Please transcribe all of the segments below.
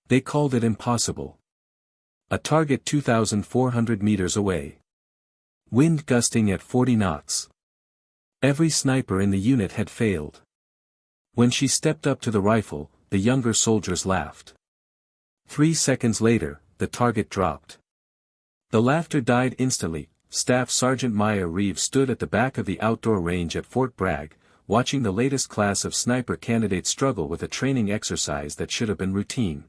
They called it impossible. A target 2,400 meters away. Wind gusting at 40 knots. Every sniper in the unit had failed. When she stepped up to the rifle, the younger soldiers laughed. 3 seconds later, the target dropped. The laughter died instantly. Staff Sergeant Maya Reeves stood at the back of the outdoor range at Fort Bragg, watching the latest class of sniper candidates struggle with a training exercise that should have been routine.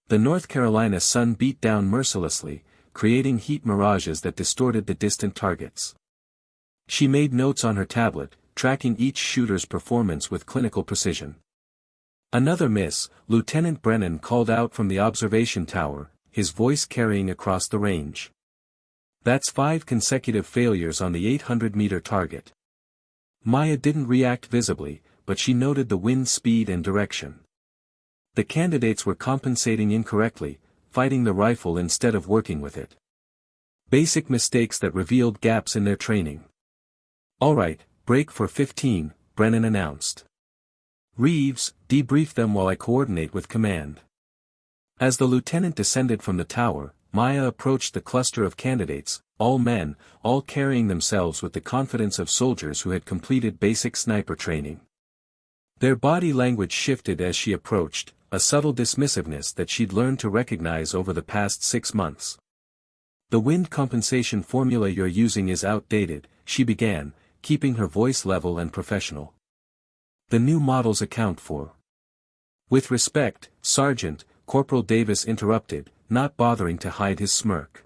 The North Carolina sun beat down mercilessly, creating heat mirages that distorted the distant targets. She made notes on her tablet, tracking each shooter's performance with clinical precision. "Another miss," Lieutenant Brennan called out from the observation tower, his voice carrying across the range. "That's 5 consecutive failures on the 800-meter target." Maya didn't react visibly, but she noted the wind speed and direction. The candidates were compensating incorrectly, fighting the rifle instead of working with it. Basic mistakes that revealed gaps in their training. "All right, break for 15, Brennan announced. "Reeves, debrief them while I coordinate with command." As the lieutenant descended from the tower, Maya approached the cluster of candidates, all men, all carrying themselves with the confidence of soldiers who had completed basic sniper training. Their body language shifted as she approached, a subtle dismissiveness that she'd learned to recognize over the past 6 months. "The wind compensation formula you're using is outdated," she began, keeping her voice level and professional. "The new models account for." "With respect, Sergeant," Corporal Davis interrupted, not bothering to hide his smirk.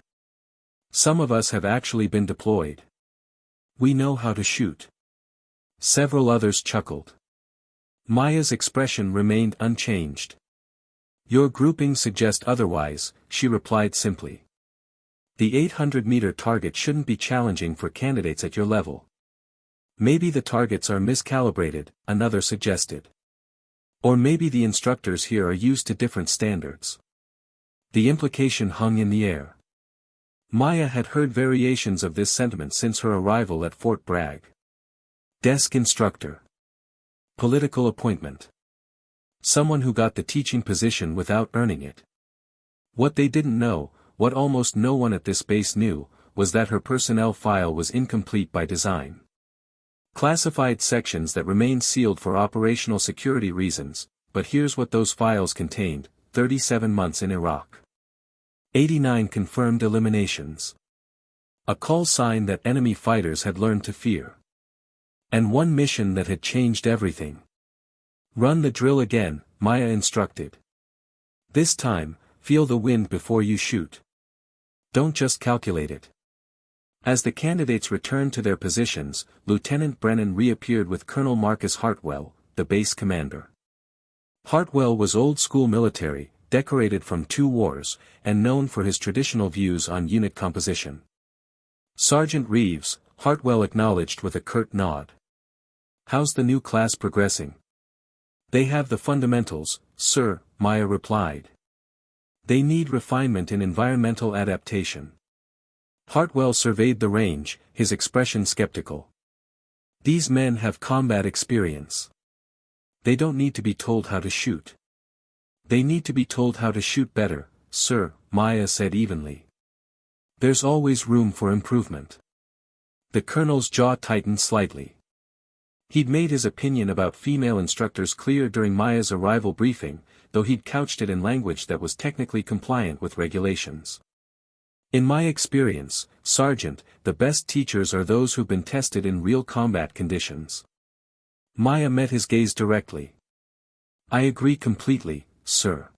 "Some of us have actually been deployed. We know how to shoot." Several others chuckled. Maya's expression remained unchanged. "Your groupings suggest otherwise," she replied simply. "The 800-meter target shouldn't be challenging for candidates at your level." "Maybe the targets are miscalibrated," another suggested. "Or maybe the instructors here are used to different standards." The implication hung in the air. Maya had heard variations of this sentiment since her arrival at Fort Bragg. Desk instructor. Political appointment. Someone who got the teaching position without earning it. What they didn't know, what almost no one at this base knew, was that her personnel file was incomplete by design. Classified sections that remained sealed for operational security reasons, but here's what those files contained: 37 months in Iraq. 89 confirmed eliminations. A call sign that enemy fighters had learned to fear. And one mission that had changed everything. "Run the drill again," Maya instructed. "This time, feel the wind before you shoot. Don't just calculate it." As the candidates returned to their positions, Lieutenant Brennan reappeared with Colonel Marcus Hartwell, the base commander. Hartwell was old-school military, decorated from 2 wars, and known for his traditional views on unit composition. "Sergeant Reeves," Hartwell acknowledged with a curt nod. "How's the new class progressing?" "They have the fundamentals, sir," Maya replied. "They need refinement in environmental adaptation." Hartwell surveyed the range, his expression skeptical. "These men have combat experience. They don't need to be told how to shoot. They need to be told how to shoot better, sir," Maya said evenly. "There's always room for improvement." The colonel's jaw tightened slightly. He'd made his opinion about female instructors clear during Maya's arrival briefing, though he'd couched it in language that was technically compliant with regulations. "In my experience, Sergeant, the best teachers are those who've been tested in real combat conditions." Maya met his gaze directly. "I agree completely, sir."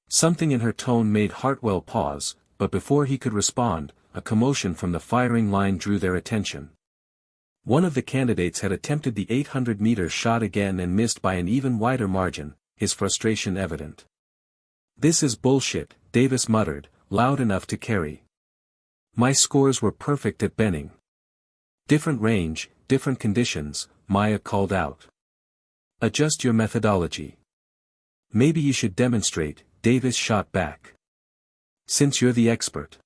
Something in her tone made Hartwell pause, but before he could respond, a commotion from the firing line drew their attention. One of the candidates had attempted the 800-meter shot again and missed by an even wider margin, his frustration evident. "This is bullshit," Davis muttered, loud enough to carry. "My scores were perfect at Benning." "Different range, different conditions," Maya called out. "Adjust your methodology." "Maybe you should demonstrate," Davis shot back. "Since you're the expert."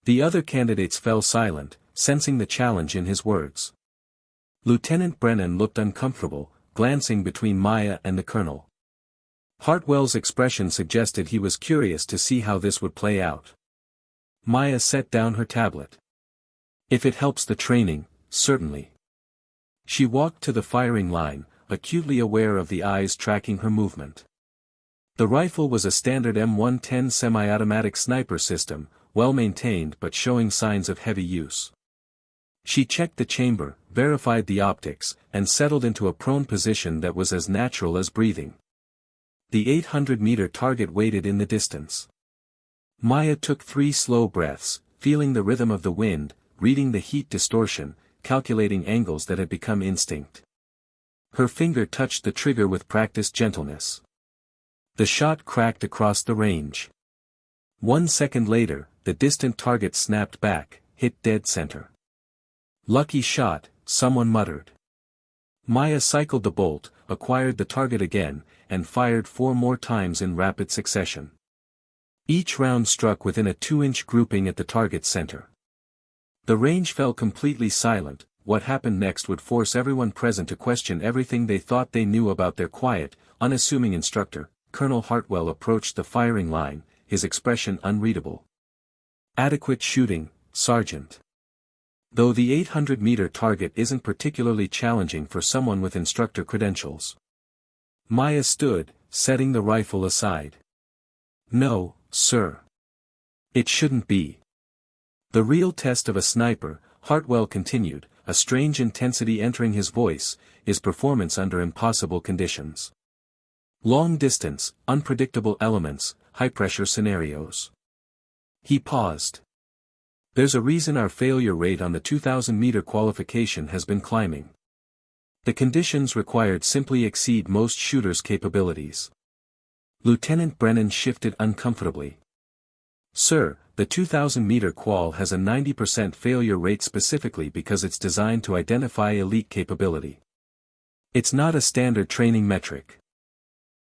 The other candidates fell silent, sensing the challenge in his words. Lieutenant Brennan looked uncomfortable, glancing between Maya and the colonel. Hartwell's expression suggested he was curious to see how this would play out. Maya set down her tablet. If it helps the training, certainly. She walked to the firing line, acutely aware of the eyes tracking her movement. The rifle was a standard M110 semi-automatic sniper system, well-maintained but showing signs of heavy use. She checked the chamber, verified the optics, and settled into a prone position that was as natural as breathing. The 800-meter target waited in the distance. Maya took 3 slow breaths, feeling the rhythm of the wind, reading the heat distortion, calculating angles that had become instinct. Her finger touched the trigger with practiced gentleness. The shot cracked across the range. 1 second later, the distant target snapped back, hit dead center. "Lucky shot," someone muttered. Maya cycled the bolt, acquired the target again, and fired 4 more times in rapid succession. Each round struck within a 2-inch grouping at the target center. The range fell completely silent. What happened next would force everyone present to question everything they thought they knew about their quiet, unassuming instructor. Colonel Hartwell approached the firing line, his expression unreadable. "Adequate shooting, Sergeant. Though the 800-meter target isn't particularly challenging for someone with instructor credentials." Maya stood, setting the rifle aside. "No, sir. It shouldn't be. The real test of a sniper," Hartwell continued, a strange intensity entering his voice, "is performance under impossible conditions. Long distance, unpredictable elements, high-pressure scenarios." He paused. "There's a reason our failure rate on the 2,000-meter qualification has been climbing. The conditions required simply exceed most shooters' capabilities." Lieutenant Brennan shifted uncomfortably. "Sir, the 2,000-meter qual has a 90% failure rate specifically because it's designed to identify elite capability. It's not a standard training metric."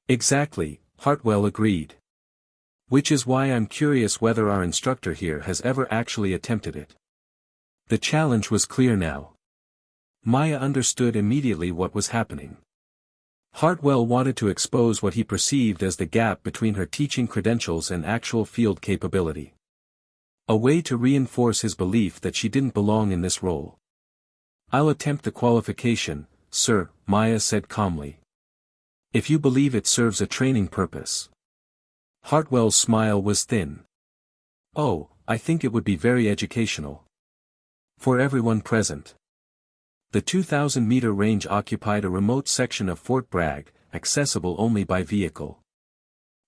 "Exactly," Hartwell agreed. "Which is why I'm curious whether our instructor here has ever actually attempted it." The challenge was clear now. Maya understood immediately what was happening. Hartwell wanted to expose what he perceived as the gap between her teaching credentials and actual field capability. A way to reinforce his belief that she didn't belong in this role. "I'll attempt the qualification, sir," Maya said calmly. "If you believe it serves a training purpose." Hartwell's smile was thin. "Oh, I think it would be very educational. For everyone present." The 2,000-meter range occupied a remote section of Fort Bragg, accessible only by vehicle.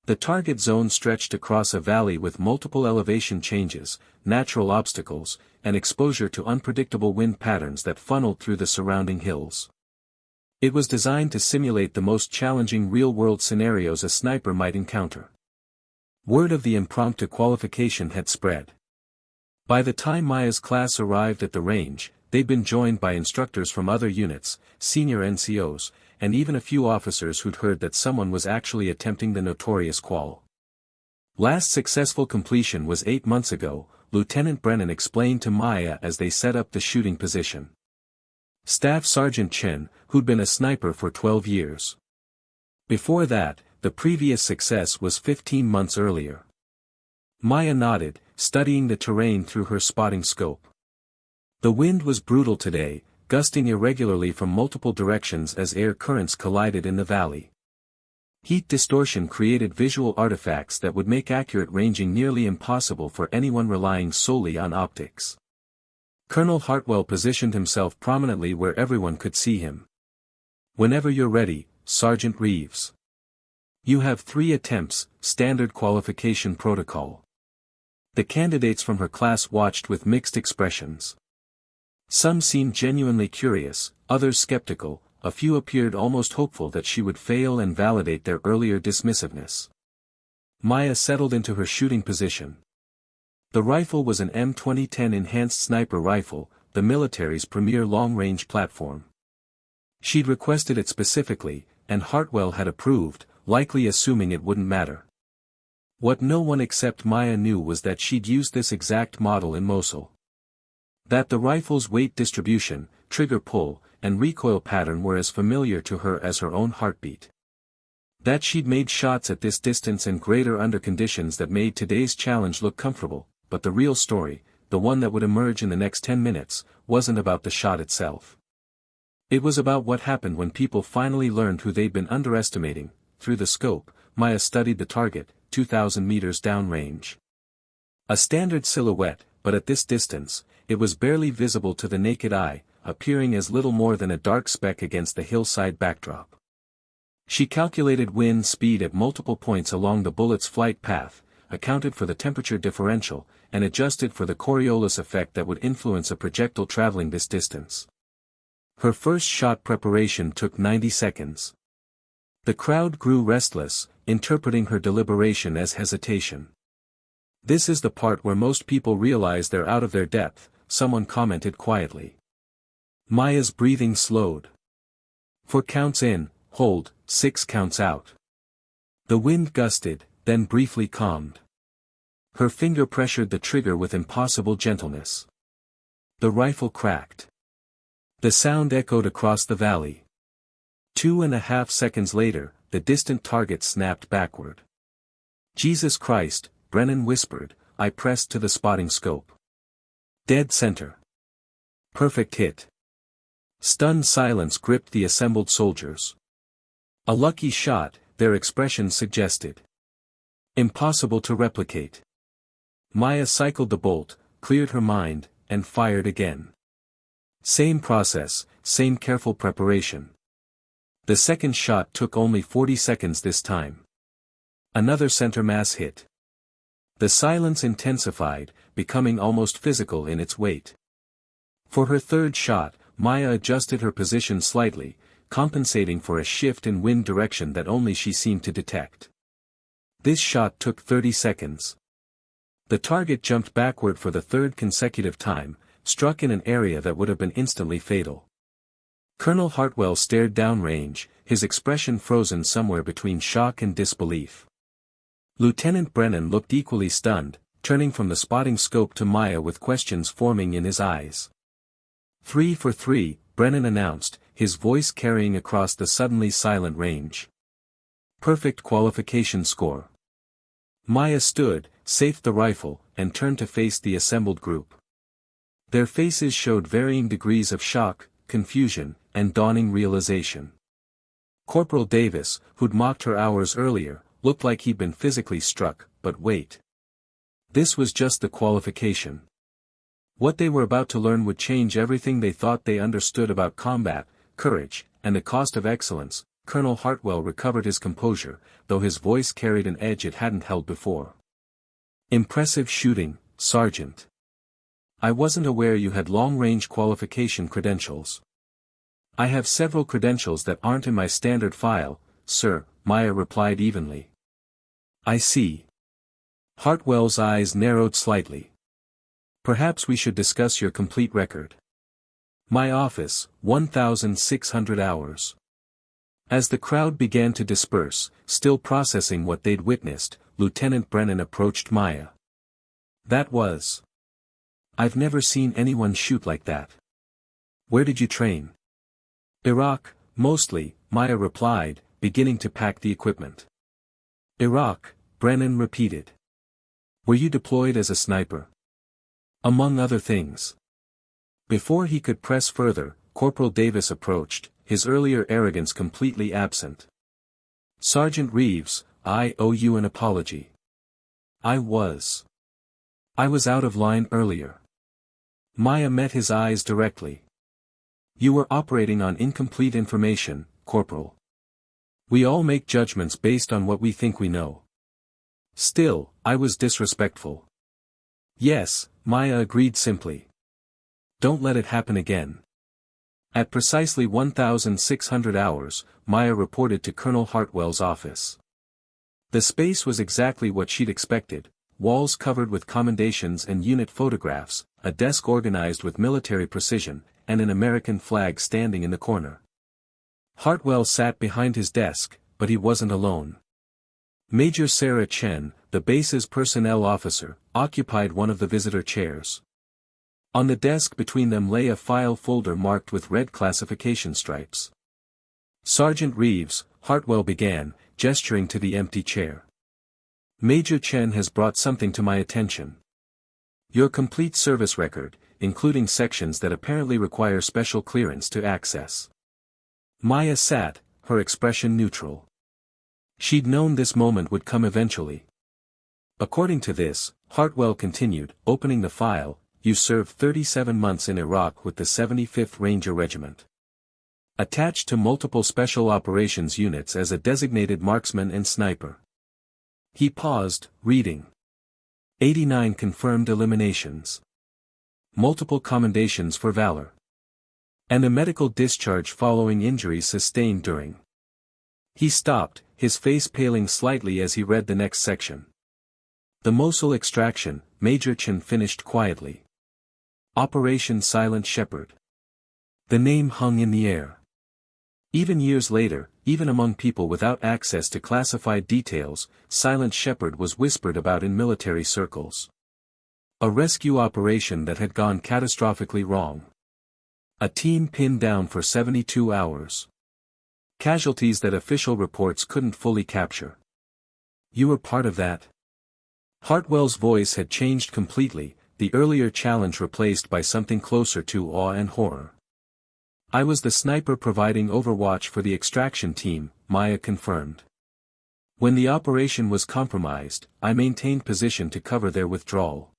The target zone stretched across a valley with multiple elevation changes, natural obstacles, and exposure to unpredictable wind patterns that funneled through the surrounding hills. It was designed to simulate the most challenging real-world scenarios a sniper might encounter. Word of the impromptu qualification had spread. By the time Maya's class arrived at the range, they'd been joined by instructors from other units, senior NCOs, and even a few officers who'd heard that someone was actually attempting the notorious qual. Last successful completion was 8 months ago, Lieutenant Brennan explained to Maya as they set up the shooting position. Staff Sergeant Chen, who'd been a sniper for 12 years. Before that, the previous success was 15 months earlier. Maya nodded, studying the terrain through her spotting scope. The wind was brutal today, gusting irregularly from multiple directions as air currents collided in the valley. Heat distortion created visual artifacts that would make accurate ranging nearly impossible for anyone relying solely on optics. Colonel Hartwell positioned himself prominently where everyone could see him. "Whenever you're ready, Sergeant Reeves. You have 3 attempts, standard qualification protocol." The candidates from her class watched with mixed expressions. Some seemed genuinely curious, others skeptical, a few appeared almost hopeful that she would fail and validate their earlier dismissiveness. Maya settled into her shooting position. The rifle was an M2010 enhanced sniper rifle, the military's premier long-range platform. She'd requested it specifically, and Hartwell had approved, likely assuming it wouldn't matter. What no one except Maya knew was that she'd used this exact model in Mosul. That the rifle's weight distribution, trigger pull, and recoil pattern were as familiar to her as her own heartbeat. That she'd made shots at this distance and greater under conditions that made today's challenge look comfortable, but the real story, the one that would emerge in the next 10 minutes, wasn't about the shot itself. It was about what happened when people finally learned who they'd been underestimating. Through the scope, Maya studied the target, 2,000 meters downrange. A standard silhouette, but at this distance, it was barely visible to the naked eye, appearing as little more than a dark speck against the hillside backdrop. She calculated wind speed at multiple points along the bullet's flight path, accounted for the temperature differential, and adjusted for the Coriolis effect that would influence a projectile traveling this distance. Her first shot preparation took 90 seconds. The crowd grew restless, interpreting her deliberation as hesitation. "This is the part where most people realize they're out of their depth," someone commented quietly. Maya's breathing slowed. 4 counts in, hold, 6 counts out. The wind gusted, then briefly calmed. Her finger pressured the trigger with impossible gentleness. The rifle cracked. The sound echoed across the valley. 2.5 seconds later, the distant target snapped backward. "Jesus Christ," Brennan whispered. I pressed to the spotting scope. Dead center. Perfect hit. Stunned silence gripped the assembled soldiers. A lucky shot, their expressions suggested. Impossible to replicate. Maya cycled the bolt, cleared her mind, and fired again. Same process, same careful preparation. The second shot took only 40 seconds this time. Another center mass hit. The silence intensified, becoming almost physical in its weight. For her third shot, Maya adjusted her position slightly, compensating for a shift in wind direction that only she seemed to detect. This shot took 30 seconds. The target jumped backward for the third consecutive time, struck in an area that would have been instantly fatal. Colonel Hartwell stared downrange, his expression frozen somewhere between shock and disbelief. Lieutenant Brennan looked equally stunned, turning from the spotting scope to Maya with questions forming in his eyes. 3 for 3, Brennan announced, his voice carrying across the suddenly silent range. Perfect qualification score. Maya stood, safed the rifle, and turned to face the assembled group. Their faces showed varying degrees of shock, confusion, and dawning realization. Corporal Davis, who'd mocked her hours earlier, looked like he'd been physically struck, but wait. This was just the qualification. What they were about to learn would change everything they thought they understood about combat, courage, and the cost of excellence. Colonel Hartwell recovered his composure, though his voice carried an edge it hadn't held before. Impressive shooting, Sergeant. I wasn't aware you had long-range qualification credentials. I have several credentials that aren't in my standard file, sir, Maya replied evenly. I see. Hartwell's eyes narrowed slightly. Perhaps we should discuss your complete record. My office, 1,600 hours. As the crowd began to disperse, still processing what they'd witnessed, Lieutenant Brennan approached Maya. That was. I've never seen anyone shoot like that. Where did you train? Iraq, mostly, Maya replied, beginning to pack the equipment. Iraq, Brennan repeated. Were you deployed as a sniper? Among other things. Before he could press further, Corporal Davis approached, his earlier arrogance completely absent. Sergeant Reeves, I owe you an apology. I was out of line earlier. Maya met his eyes directly. You were operating on incomplete information, Corporal. We all make judgments based on what we think we know. Still, I was disrespectful. Yes, Maya agreed simply. Don't let it happen again. At precisely 1,600 hours, Maya reported to Colonel Hartwell's office. The space was exactly what she'd expected, walls covered with commendations and unit photographs, a desk organized with military precision, and an American flag standing in the corner. Hartwell sat behind his desk, but he wasn't alone. Major Sarah Chen, the base's personnel officer, occupied one of the visitor chairs. On the desk between them lay a file folder marked with red classification stripes. Sergeant Reeves, Hartwell began, gesturing to the empty chair. "Major Chen has brought something to my attention. Your complete service record, including sections that apparently require special clearance to access." Maya sat, her expression neutral. She'd known this moment would come eventually. "According to this," Hartwell continued, opening the file, "you served 37 months in Iraq with the 75th Ranger Regiment. Attached to multiple special operations units as a designated marksman and sniper." He paused, reading. 89 confirmed eliminations. Multiple commendations for valor. And a medical discharge following injuries sustained during. He stopped, his face paling slightly as he read the next section. "The Mosul extraction," Major Chen finished quietly. "Operation Silent Shepherd." The name hung in the air. Even years later, even among people without access to classified details, Silent Shepherd was whispered about in military circles. A rescue operation that had gone catastrophically wrong. A team pinned down for 72 hours. Casualties that official reports couldn't fully capture. "You were part of that?" Hartwell's voice had changed completely, the earlier challenge replaced by something closer to awe and horror. "I was the sniper providing overwatch for the extraction team," Maya confirmed. "When the operation was compromised, I maintained position to cover their withdrawal."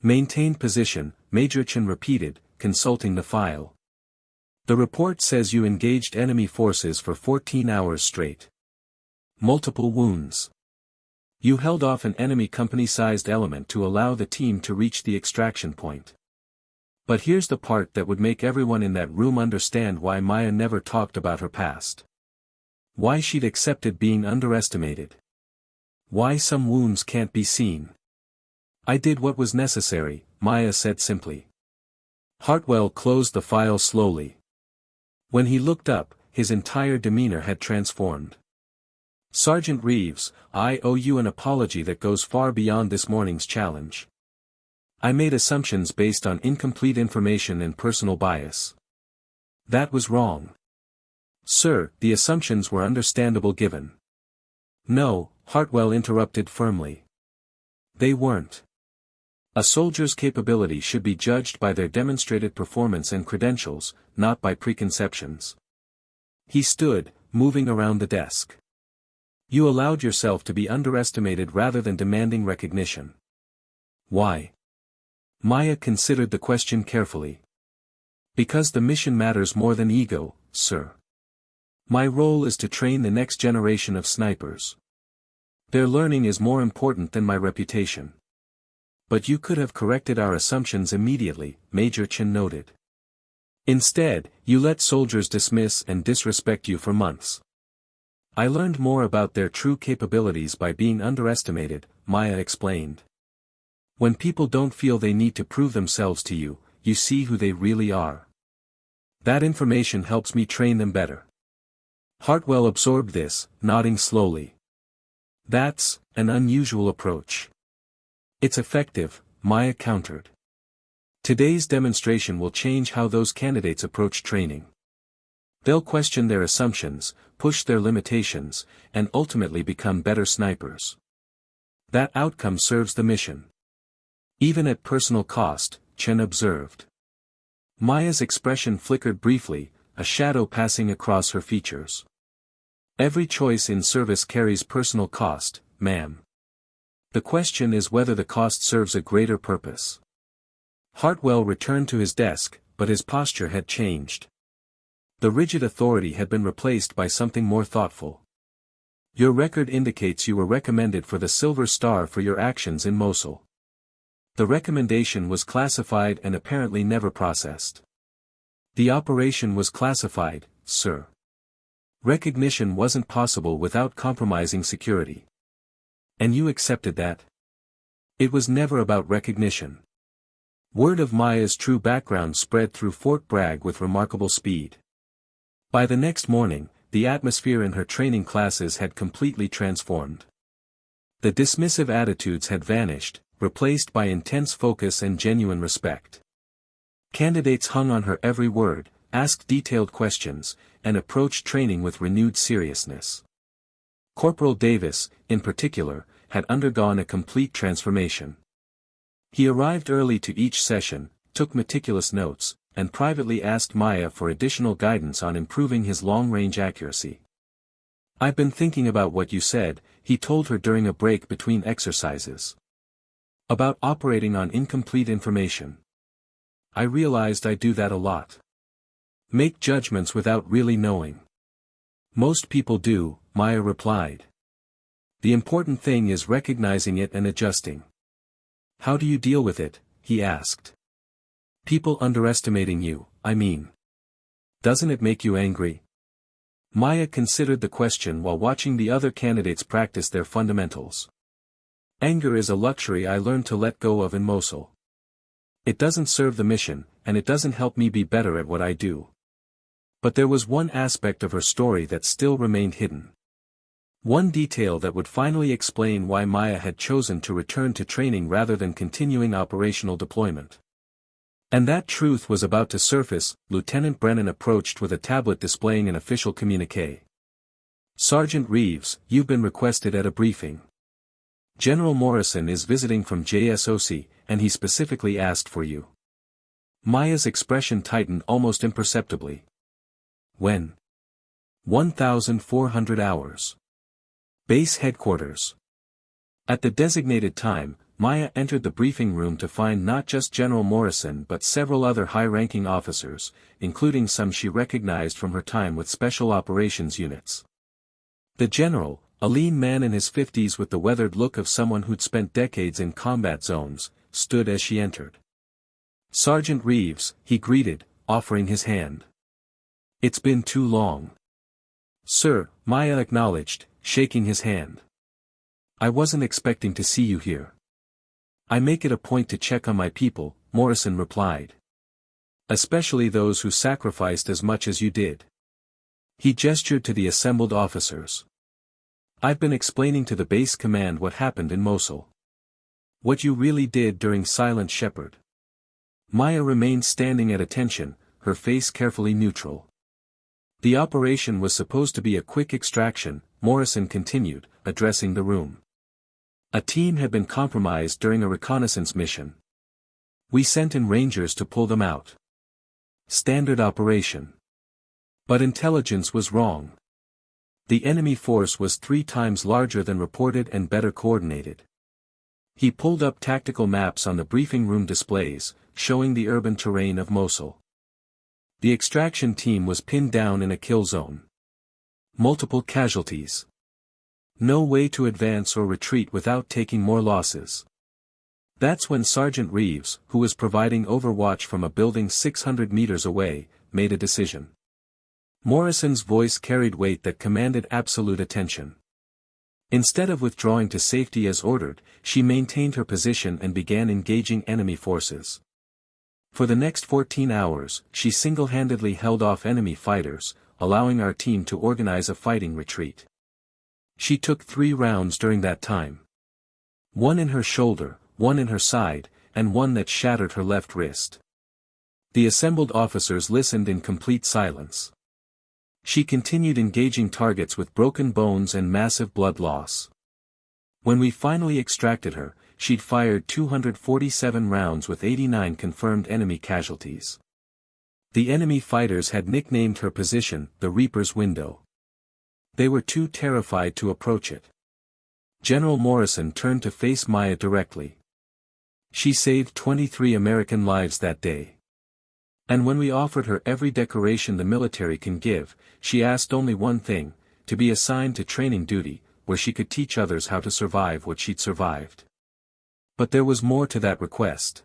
"Maintained position," Major Chen repeated, consulting the file. "The report says you engaged enemy forces for 14 hours straight. Multiple wounds. You held off an enemy company-sized element to allow the team to reach the extraction point." But here's the part that would make everyone in that room understand why Maya never talked about her past. Why she'd accepted being underestimated. Why some wounds can't be seen. "I did what was necessary," Maya said simply. Hartwell closed the file slowly. When he looked up, his entire demeanor had transformed. "Sergeant Reeves, I owe you an apology that goes far beyond this morning's challenge. I made assumptions based on incomplete information and personal bias. That was wrong." "Sir, the assumptions were understandable given." "No," Hartwell interrupted firmly. "They weren't. A soldier's capability should be judged by their demonstrated performance and credentials, not by preconceptions." He stood, moving around the desk. "You allowed yourself to be underestimated rather than demanding recognition. Why?" Maya considered the question carefully. "Because the mission matters more than ego, sir. My role is to train the next generation of snipers. Their learning is more important than my reputation." "But you could have corrected our assumptions immediately," Major Chen noted. "Instead, you let soldiers dismiss and disrespect you for months." "I learned more about their true capabilities by being underestimated," Maya explained. "When people don't feel they need to prove themselves to you, you see who they really are. That information helps me train them better." Hartwell absorbed this, nodding slowly. "That's an unusual approach." "It's effective," Maya countered. "Today's demonstration will change how those candidates approach training. They'll question their assumptions, push their limitations, and ultimately become better snipers. That outcome serves the mission. Even at personal cost," Chen observed. Maya's expression flickered briefly, a shadow passing across her features. "Every choice in service carries personal cost, ma'am. The question is whether the cost serves a greater purpose." Hartwell returned to his desk, but his posture had changed. The rigid authority had been replaced by something more thoughtful. "Your record indicates you were recommended for the Silver Star for your actions in Mosul. The recommendation was classified and apparently never processed." "The operation was classified, sir. Recognition wasn't possible without compromising security. And you accepted that? It was never about recognition." Word of Maya's true background spread through Fort Bragg with remarkable speed. By the next morning, the atmosphere in her training classes had completely transformed. The dismissive attitudes had vanished, replaced by intense focus and genuine respect. Candidates hung on her every word, asked detailed questions, and approached training with renewed seriousness. Corporal Davis, in particular, had undergone a complete transformation. He arrived early to each session, took meticulous notes, and privately asked Maya for additional guidance on improving his long-range accuracy. "I've been thinking about what you said," he told her during a break between exercises. "About operating on incomplete information. I realized I do that a lot. Make judgments without really knowing." "Most people do," Maya replied. "The important thing is recognizing it and adjusting." "How do you deal with it?" he asked. "People underestimating you, I mean. Doesn't it make you angry?" Maya considered the question while watching the other candidates practice their fundamentals. "Anger is a luxury I learned to let go of in Mosul. It doesn't serve the mission, and it doesn't help me be better at what I do." But there was one aspect of her story that still remained hidden. One detail that would finally explain why Maya had chosen to return to training rather than continuing operational deployment. And that truth was about to surface. Lieutenant Brennan approached with a tablet displaying an official communiqué. "Sergeant Reeves, you've been requested at a briefing. General Morrison is visiting from JSOC, and he specifically asked for you." Maya's expression tightened almost imperceptibly. "When?" 1,400 hours. Base headquarters. At the designated time, Maya entered the briefing room to find not just General Morrison but several other high-ranking officers, including some she recognized from her time with Special Operations units. The general, a lean man in his 50s with the weathered look of someone who'd spent decades in combat zones, stood as she entered. "Sergeant Reeves," he greeted, offering his hand. "It's been too long." "Sir," Maya acknowledged, shaking his hand. "I wasn't expecting to see you here." "I make it a point to check on my people," Morrison replied. "Especially those who sacrificed as much as you did." He gestured to the assembled officers. "I've been explaining to the base command what happened in Mosul. What you really did during Silent Shepherd." Maya remained standing at attention, her face carefully neutral. "The operation was supposed to be a quick extraction," Morrison continued, addressing the room. "A team had been compromised during a reconnaissance mission. We sent in Rangers to pull them out. Standard operation. But intelligence was wrong. The enemy force was 3 times larger than reported and better coordinated." He pulled up tactical maps on the briefing room displays, showing the urban terrain of Mosul. The extraction team was pinned down in a kill zone. Multiple casualties. No way to advance or retreat without taking more losses. That's when Sergeant Reeves, who was providing overwatch from a building 600 meters away, made a decision. Morrison's voice carried weight that commanded absolute attention. Instead of withdrawing to safety as ordered, she maintained her position and began engaging enemy forces. For the next 14 hours, she single-handedly held off enemy fighters, allowing our team to organize a fighting retreat. She took 3 rounds during that time. 1 in her shoulder, 1 in her side, and 1 that shattered her left wrist. The assembled officers listened in complete silence. She continued engaging targets with broken bones and massive blood loss. When we finally extracted her, she'd fired 247 rounds with 89 confirmed enemy casualties. The enemy fighters had nicknamed her position the Reaper's Window. They were too terrified to approach it. General Morrison turned to face Maya directly. "She saved 23 American lives that day. And when we offered her every decoration the military can give, she asked only one thing, to be assigned to training duty, where she could teach others how to survive what she'd survived." But there was more to that request.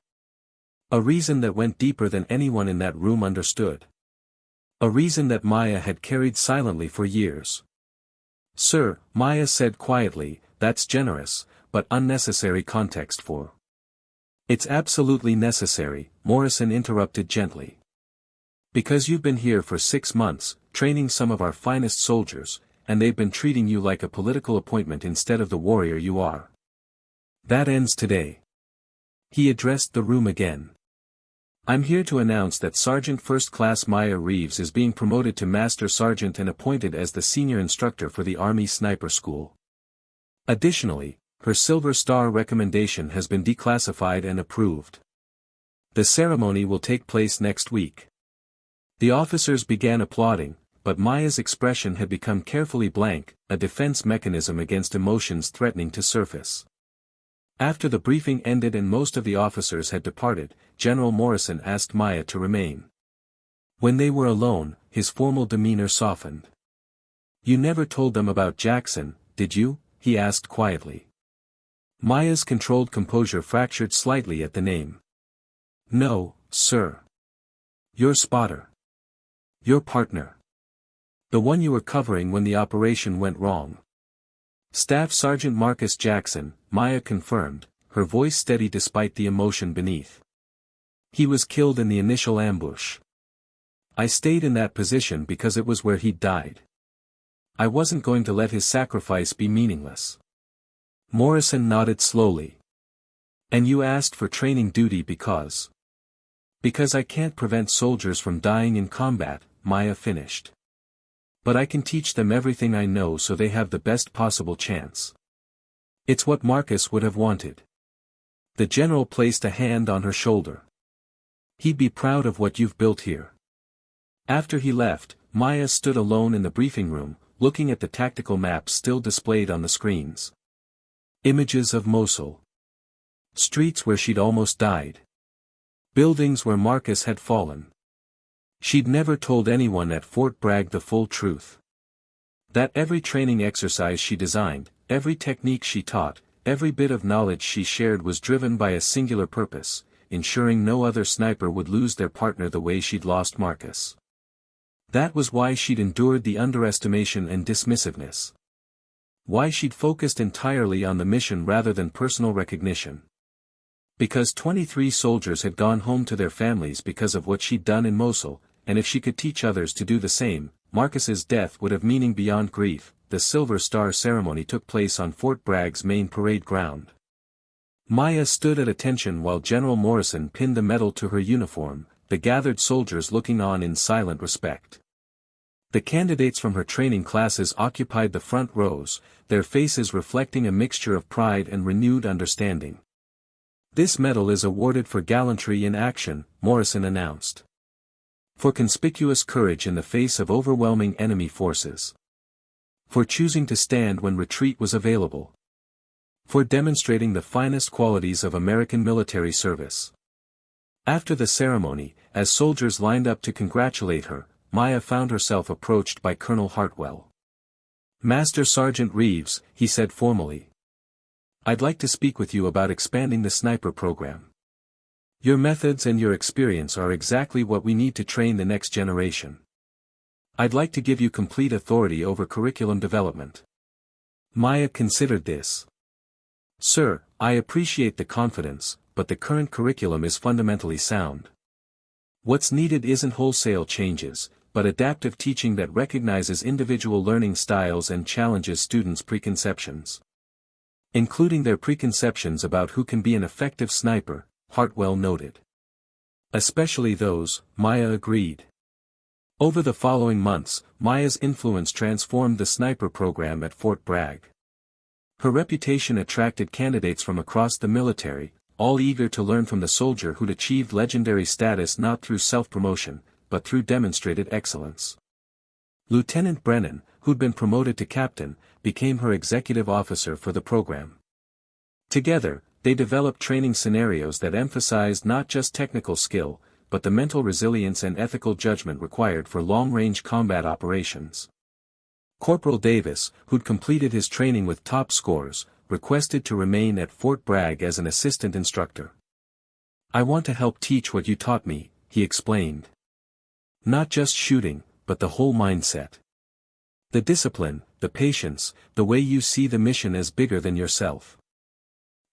A reason that went deeper than anyone in that room understood. A reason that Maya had carried silently for years. "Sir," Maya said quietly, "that's generous, but unnecessary context for." "It's absolutely necessary," Morrison interrupted gently. "Because you've been here for 6 months, training some of our finest soldiers, and they've been treating you like a political appointment instead of the warrior you are. That ends today." He addressed the room again. I'm here to announce that Sergeant First Class Maya Reeves is being promoted to Master Sergeant and appointed as the senior instructor for the Army Sniper School. Additionally, her Silver Star recommendation has been declassified and approved. The ceremony will take place next week. The officers began applauding, but Maya's expression had become carefully blank, a defense mechanism against emotions threatening to surface. After the briefing ended and most of the officers had departed, General Morrison asked Maya to remain. When they were alone, his formal demeanor softened. "You never told them about Jackson, did you?" he asked quietly. Maya's controlled composure fractured slightly at the name. "No, sir. Your spotter. Your partner. The one you were covering when the operation went wrong." "Staff Sergeant Marcus Jackson," Maya confirmed, her voice steady despite the emotion beneath. "He was killed in the initial ambush. I stayed in that position because it was where he'd died. I wasn't going to let his sacrifice be meaningless." Morrison nodded slowly. "And you asked for training duty because..." "Because I can't prevent soldiers from dying in combat," Maya finished. "But I can teach them everything I know so they have the best possible chance. It's what Marcus would have wanted." The general placed a hand on her shoulder. "He'd be proud of what you've built here." After he left, Maya stood alone in the briefing room, looking at the tactical maps still displayed on the screens. Images of Mosul. Streets where she'd almost died. Buildings where Marcus had fallen. She'd never told anyone at Fort Bragg the full truth. That every training exercise she designed, every technique she taught, every bit of knowledge she shared was driven by a singular purpose, ensuring no other sniper would lose their partner the way she'd lost Marcus. That was why she'd endured the underestimation and dismissiveness. Why she'd focused entirely on the mission rather than personal recognition. Because 23 soldiers had gone home to their families because of what she'd done in Mosul, and if she could teach others to do the same, Marcus's death would have meaning beyond grief. The Silver Star ceremony took place on Fort Bragg's main parade ground. Maya stood at attention while General Morrison pinned the medal to her uniform, the gathered soldiers looking on in silent respect. The candidates from her training classes occupied the front rows, their faces reflecting a mixture of pride and renewed understanding. "This medal is awarded for gallantry in action," Morrison announced. "For conspicuous courage in the face of overwhelming enemy forces. For choosing to stand when retreat was available. For demonstrating the finest qualities of American military service." After the ceremony, as soldiers lined up to congratulate her, Maya found herself approached by Colonel Hartwell. "Master Sergeant Reeves," he said formally. "I'd like to speak with you about expanding the sniper program. Your methods and your experience are exactly what we need to train the next generation. I'd like to give you complete authority over curriculum development." Maya considered this. "Sir, I appreciate the confidence, but the current curriculum is fundamentally sound. What's needed isn't wholesale changes, but adaptive teaching that recognizes individual learning styles and challenges students' preconceptions. Including their preconceptions about who can be an effective sniper," Hartwell noted. "Especially those," Maya agreed. Over the following months, Maya's influence transformed the sniper program at Fort Bragg. Her reputation attracted candidates from across the military, all eager to learn from the soldier who'd achieved legendary status not through self-promotion, but through demonstrated excellence. Lieutenant Brennan, who'd been promoted to captain, became her executive officer for the program. Together, they developed training scenarios that emphasized not just technical skill, but the mental resilience and ethical judgment required for long-range combat operations. Corporal Davis, who'd completed his training with top scores, requested to remain at Fort Bragg as an assistant instructor. "I want to help teach what you taught me," he explained. "Not just shooting, but the whole mindset. The discipline, the patience, the way you see the mission as bigger than yourself."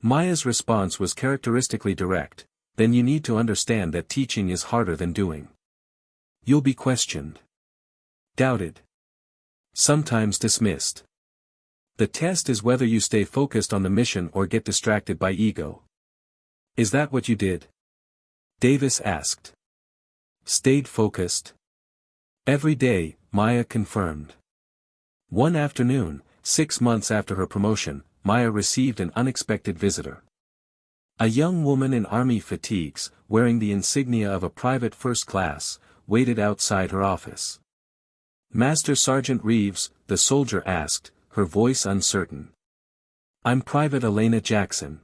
Maya's response was characteristically direct. "Then you need to understand that teaching is harder than doing. You'll be questioned. Doubted. Sometimes dismissed. The test is whether you stay focused on the mission or get distracted by ego. Is that what you did?" Davis asked. Stayed focused. Every day, Maya confirmed. One afternoon, 6 months after her promotion, Maya received an unexpected visitor. A young woman in army fatigues, wearing the insignia of a private first class, waited outside her office. Master Sergeant Reeves, the soldier asked, her voice uncertain. I'm Private Elena Jackson.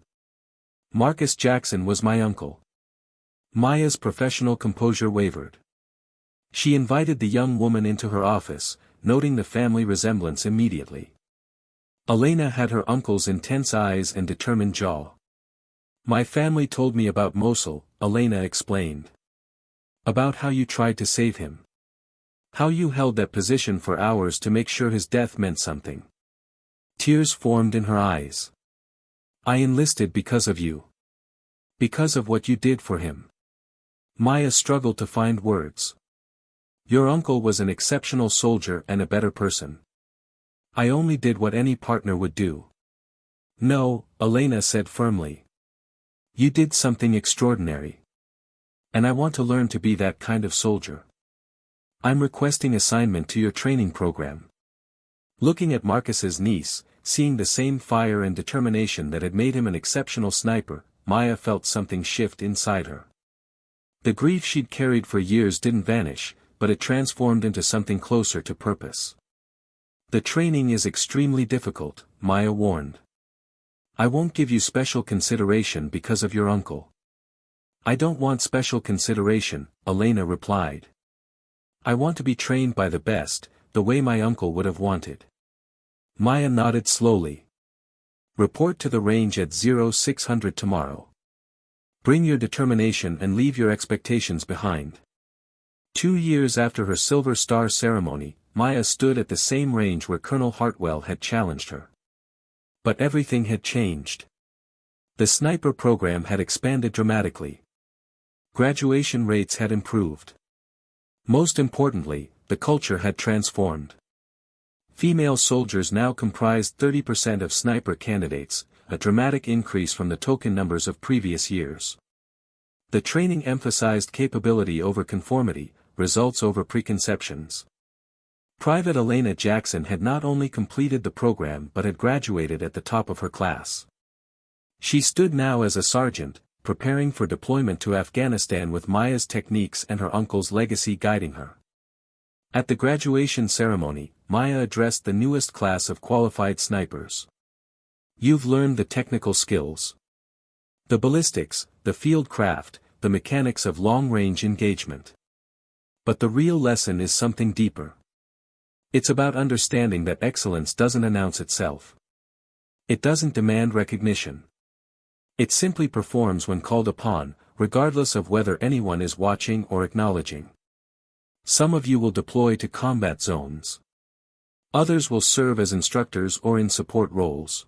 Marcus Jackson was my uncle. Maya's professional composure wavered. She invited the young woman into her office, noting the family resemblance immediately. Elena had her uncle's intense eyes and determined jaw. My family told me about Mosul, Elena explained. About how you tried to save him. How you held that position for hours to make sure his death meant something. Tears formed in her eyes. I enlisted because of you. Because of what you did for him. Maya struggled to find words. Your uncle was an exceptional soldier and a better person. I only did what any partner would do. No, Elena said firmly. You did something extraordinary. And I want to learn to be that kind of soldier. I'm requesting assignment to your training program. Looking at Marcus's niece, seeing the same fire and determination that had made him an exceptional sniper, Maya felt something shift inside her. The grief she'd carried for years didn't vanish, but it transformed into something closer to purpose. The training is extremely difficult, Maya warned. I won't give you special consideration because of your uncle. I don't want special consideration, Elena replied. I want to be trained by the best, the way my uncle would have wanted. Maya nodded slowly. Report to the range at 0600 tomorrow. Bring your determination and leave your expectations behind. 2 years after her Silver Star ceremony, Maya stood at the same range where Colonel Hartwell had challenged her. But everything had changed. The sniper program had expanded dramatically. Graduation rates had improved. Most importantly, the culture had transformed. Female soldiers now comprised 30% of sniper candidates, a dramatic increase from the token numbers of previous years. The training emphasized capability over conformity, results over preconceptions. Private Elena Jackson had not only completed the program but had graduated at the top of her class. She stood now as a sergeant, preparing for deployment to Afghanistan with Maya's techniques and her uncle's legacy guiding her. At the graduation ceremony, Maya addressed the newest class of qualified snipers. You've learned the technical skills. The ballistics, the field craft, the mechanics of long-range engagement. But the real lesson is something deeper. It's about understanding that excellence doesn't announce itself. It doesn't demand recognition. It simply performs when called upon, regardless of whether anyone is watching or acknowledging. Some of you will deploy to combat zones. Others will serve as instructors or in support roles.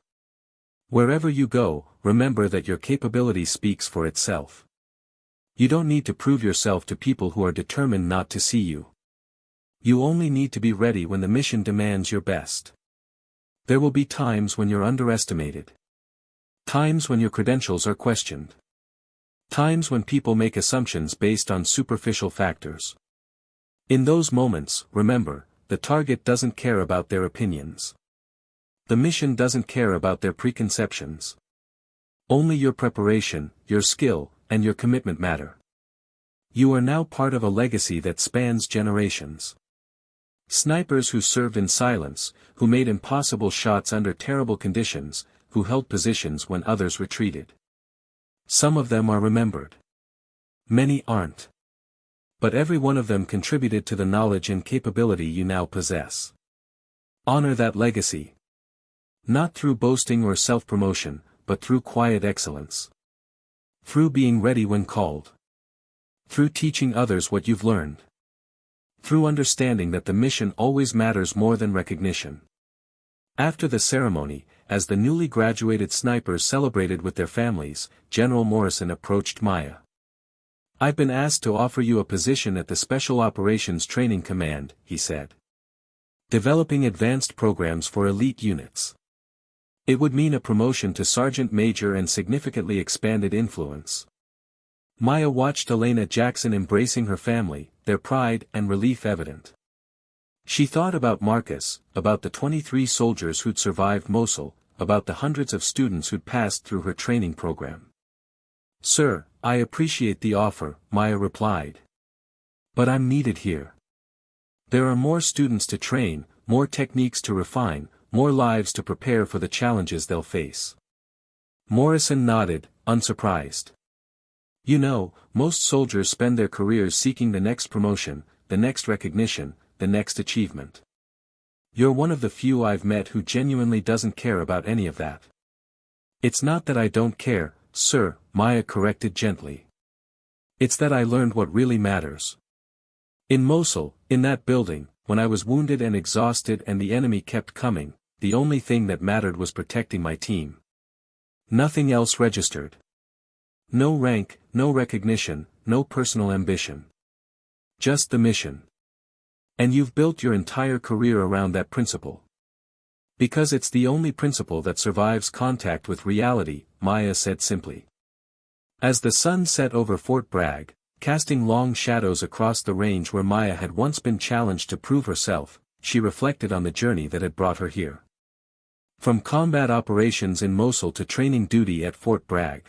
Wherever you go, remember that your capability speaks for itself. You don't need to prove yourself to people who are determined not to see you. You only need to be ready when the mission demands your best. There will be times when you're underestimated. Times when your credentials are questioned. Times when people make assumptions based on superficial factors. In those moments, remember, the target doesn't care about their opinions. The mission doesn't care about their preconceptions. Only your preparation, your skill, and your commitment matter. You are now part of a legacy that spans generations. Snipers who served in silence, who made impossible shots under terrible conditions, who held positions when others retreated. Some of them are remembered. Many aren't. But every one of them contributed to the knowledge and capability you now possess. Honor that legacy. Not through boasting or self-promotion, but through quiet excellence. Through being ready when called. Through teaching others what you've learned. Through understanding that the mission always matters more than recognition. After the ceremony, as the newly graduated snipers celebrated with their families, General Morrison approached Maya. I've been asked to offer you a position at the Special Operations Training Command, he said. Developing advanced programs for elite units. It would mean a promotion to sergeant major and significantly expanded influence. Maya watched Elena Jackson embracing her family, their pride and relief evident. She thought about Marcus, about the 23 soldiers who'd survived Mosul, about the hundreds of students who'd passed through her training program. "Sir, I appreciate the offer," Maya replied. "But I'm needed here. There are more students to train, more techniques to refine, more lives to prepare for the challenges they'll face." Morrison nodded, unsurprised. "You know, most soldiers spend their careers seeking the next promotion, the next recognition, the next achievement. You're one of the few I've met who genuinely doesn't care about any of that." "It's not that I don't care, sir," Maya corrected gently. "It's that I learned what really matters. In Mosul, in that building, when I was wounded and exhausted and the enemy kept coming, the only thing that mattered was protecting my team. Nothing else registered. No rank, no recognition, no personal ambition. Just the mission. And you've built your entire career around that principle. Because it's the only principle that survives contact with reality," Maya said simply. As the sun set over Fort Bragg, casting long shadows across the range where Maya had once been challenged to prove herself, she reflected on the journey that had brought her here. From combat operations in Mosul to training duty at Fort Bragg.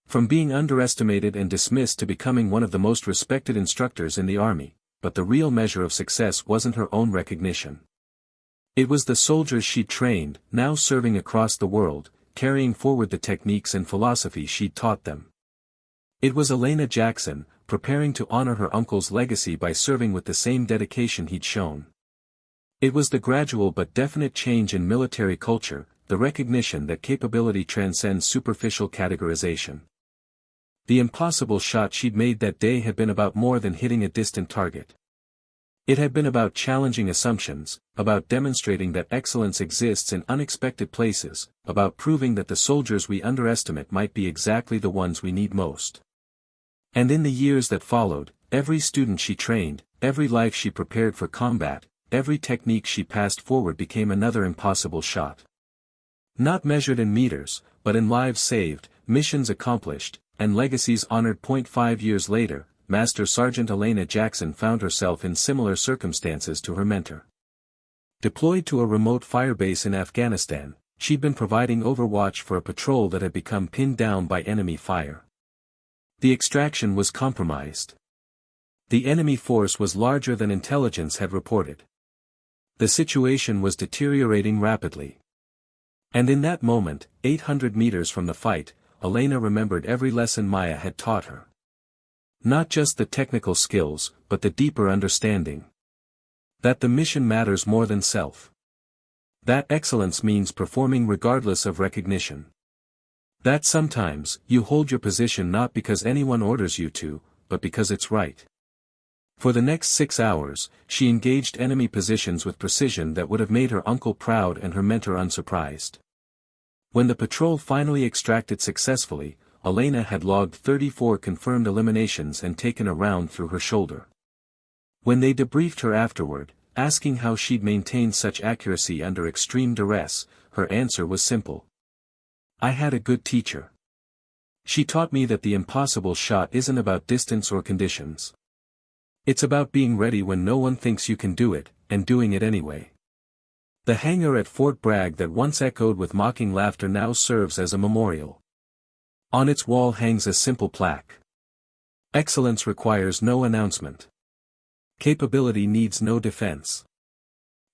From being underestimated and dismissed to becoming one of the most respected instructors in the army, but the real measure of success wasn't her own recognition. It was the soldiers she'd trained, now serving across the world, carrying forward the techniques and philosophy she'd taught them. It was Elena Jackson, preparing to honor her uncle's legacy by serving with the same dedication he'd shown. It was the gradual but definite change in military culture, the recognition that capability transcends superficial categorization. The impossible shot she'd made that day had been about more than hitting a distant target. It had been about challenging assumptions, about demonstrating that excellence exists in unexpected places, about proving that the soldiers we underestimate might be exactly the ones we need most. And in the years that followed, every student she trained, every life she prepared for combat, every technique she passed forward became another impossible shot. Not measured in meters, but in lives saved, missions accomplished, and legacies honored. 5 years later, Master Sergeant Elena Jackson found herself in similar circumstances to her mentor. Deployed to a remote firebase in Afghanistan, she'd been providing overwatch for a patrol that had become pinned down by enemy fire. The extraction was compromised. The enemy force was larger than intelligence had reported. The situation was deteriorating rapidly. And in that moment, 800 meters from the fight, Elena remembered every lesson Maya had taught her. Not just the technical skills, but the deeper understanding. That the mission matters more than self. That excellence means performing regardless of recognition. That sometimes, you hold your position not because anyone orders you to, but because it's right. For the next 6 hours, she engaged enemy positions with precision that would have made her uncle proud and her mentor unsurprised. When the patrol finally extracted successfully, Elena had logged 34 confirmed eliminations and taken a round through her shoulder. When they debriefed her afterward, asking how she'd maintained such accuracy under extreme duress, her answer was simple. "I had a good teacher. She taught me that the impossible shot isn't about distance or conditions. It's about being ready when no one thinks you can do it, and doing it anyway." The hangar at Fort Bragg that once echoed with mocking laughter now serves as a memorial. On its wall hangs a simple plaque. Excellence requires no announcement. Capability needs no defense.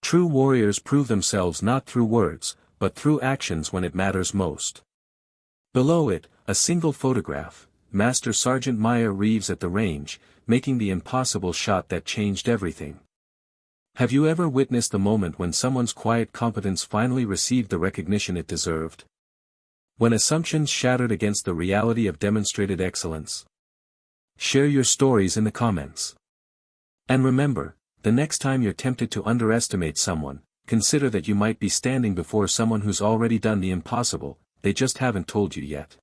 True warriors prove themselves not through words, but through actions when it matters most. Below it, a single photograph, Master Sergeant Maya Reeves at the range, making the impossible shot that changed everything. Have you ever witnessed the moment when someone's quiet competence finally received the recognition it deserved? When assumptions shattered against the reality of demonstrated excellence? Share your stories in the comments. And remember, the next time you're tempted to underestimate someone, consider that you might be standing before someone who's already done the impossible, they just haven't told you yet.